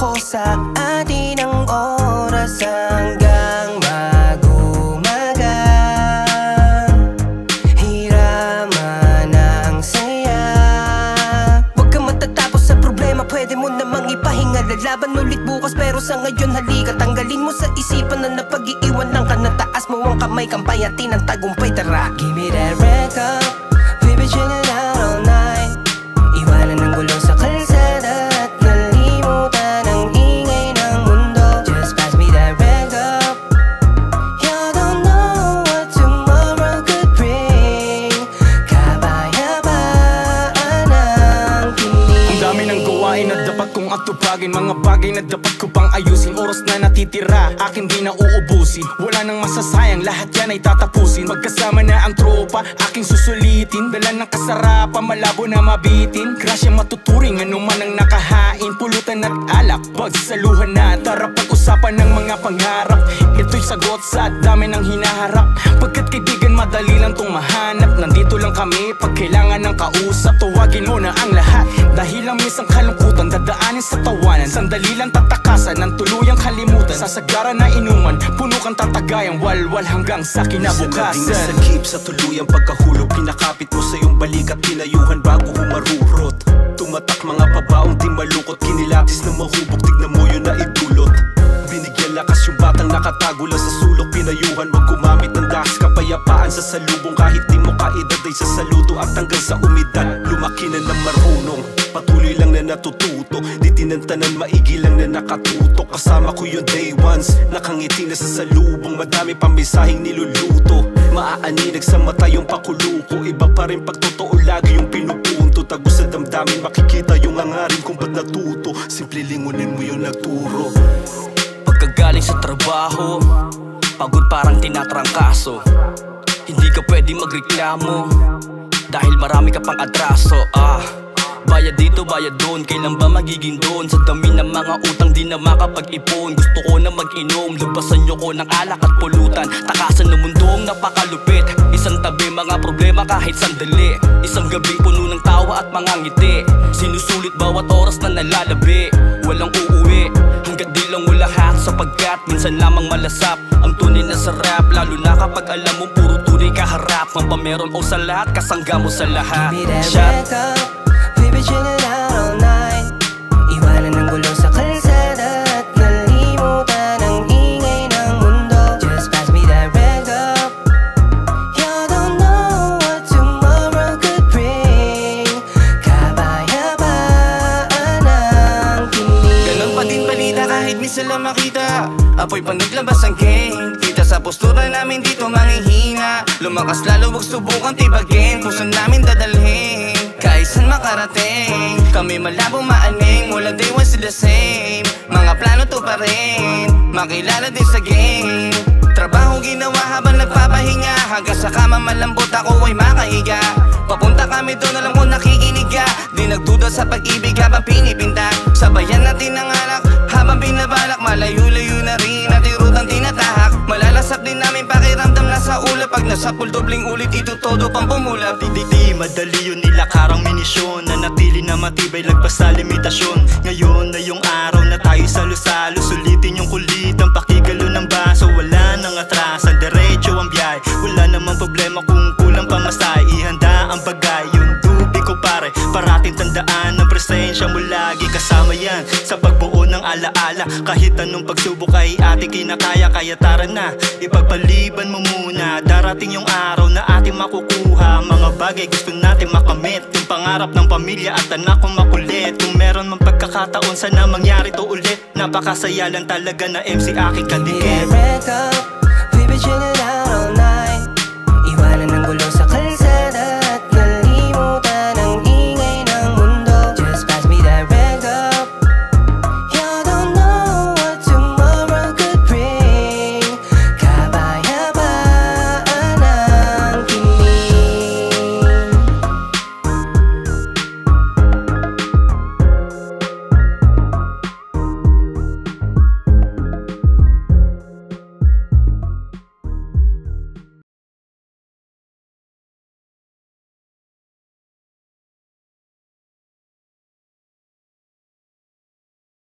ko sa atin ang oras hanggang mag-umaga. Hiraman ang saya. Huwag kang matatapos sa problema, pwede mo namang ipahinga. Lalaban ulit bukas pero sa ngayon halika. Tanggalin mo sa isipan na napag-iiwan lang ka na. Taas mo ang kamay, kampayatin ang tagumpay. Tara, give me that red cup. We be chillin' out all night. Iwanan ng gulo sa kalsada at nalimutan ang ingay ng mundo. Just pass me that red cup. You don't know what tomorrow could bring. Kapayapaan ang kilig. Ang dami ng gawain na dapat kong atupagin. Mga bagay na dapat ko pang ayusin. Oras na natitira, akin di na uubusin. Wala nang masasayang, lahat yan ay tatapusin. Magkasama na ang tropa, aking susulitin. Dala ng kasarapan, malabo na mabitin. Grasya matuturing, ano man ang nakahain. Pulutan at alak, pagsaluhan na. Tara pag-usapan ng mga pangarap. Ito'y sagot sa dami ng hinaharap. Pagkat kaibigan, madali lang tong mahanap. Nandito lang kami pag kailangan ng kausap. Tuwagin mo na ang lahat, dahil lang minsan kalungkutan dadaanin sa tawanan. Sandali lang tatakasan ng tuluyang kalimutan. Sasagara na inuman, puno kang tatagayang walwal hanggang sa kinabukasan. Isa na ding nasagip sa tuluyang pagkahulog. Pinakapit mo sa iyong balikat, pinayuhan bago humarurot. Tumatak mga pabaong di malukot, kinilatis na mahubog, tignan mo yun na idulot. Binigyan lakas yung batang nakatago lang sa sulok. Pinayuhan wag gumamit ng dahas, kapayapaan sa salubong. Kahit di mo kaedad ay sa saludo at hanggang sa umidad. Lumaki na ng marunong, patuloy lang na natututo. Di tinantanan, maigi lang na nakatutok. Kasama ko yung day ones, nakangiti na sa salubong. Madami pang mensaheng niluluto, maaaninag sa mata yung pakuluko. Iba pa rin pag totoo lagi yung pinupunto. Tagos sa damdamin, makikita yung angarin kung ba't natuto. Simple lingunin mo yung nagturo. Pagkagaling sa trabaho, pagod parang tinatrangkaso. Hindi ka pwede magreklamo dahil marami ka pang atraso. Bayad dito, bayad doon, kailan ba magiging doon? Sa dami ng mga utang di na makapag-ipon. Gusto ko na mag-inom, lubasan nyo ko ng alak at pulutan. Takasan ng mundong napakalupit. Isang tabi, mga problema kahit sandali. Isang gabing puno ng tawa at mga ngiti. Sinusulit bawat oras na nalalabi. Walang uuwi hanggat di lang mo lahat. Sapagkat minsan lamang malasap ang tunay na sarap. Lalo na kapag alam mo puro tunay kaharap. Mampameron o sa lahat, kasangga mo sa lahat. Give me that red cup. We be chillin' out all night. Iwanan ng gulo sa kalsada at nalimutan ang ingay ng mundo. Just pass me that red cup. You don't know what tomorrow could bring. Kapayapaan ang kilig. Ganon pa din balita kahit minsan lang makita. Apoy pa naglabas ang game. Kita sa postura namin dito manghihina. Lumakas lalo, huwag subukan tibagin. Kung saan namin dadalhin, kahit saan makarating. Kami malabo maaning, mula day one still the same. Mga plano to pa rin, makilala din sa game. Trabaho ginawa habang nagpapahinga. Hanggang sa kama malambot ako ay makahiga. Papunta kami doon, alam ko nakikinig ka. Di nagduda sa pag-ibig habang pinipinta. Sabayan natin ang alak habang binabalak. Malayo-layo na rin ating rutang tinatahak. Malalasap din namin pakiramdam na sa ulap. Pag nasa pool dobling ulit ito todo pang pumulap. Di madali yun nilakarang minisyon. Nanatili na matibay lagpas sa limitasyon. Ngayon na yung araw na tayo salo-salo. Sulitin yung kulit ang pakigalo ng baso. Wala nang atrasan, diretso ang biyay. Wala namang problema kung kulang pamasay. Ihanda ang bagay, yung dubi ko pare. Parating tandaan ang presensya mo lagi. Kasama yan sa pagbuo ng alaala. Kahit anong pagsubok ay ating kinakaya. Kaya tara na, ipagpaliban mo muna. Darating yung araw na ating makukuha mga bagay gusto natin makamit. Yung pangarap ng pamilya at anak kong makulit. Kung meron mang pagkakataon, sana mangyari to ulit. Napakasaya lang talaga na MC aking kadikit. We be chillin'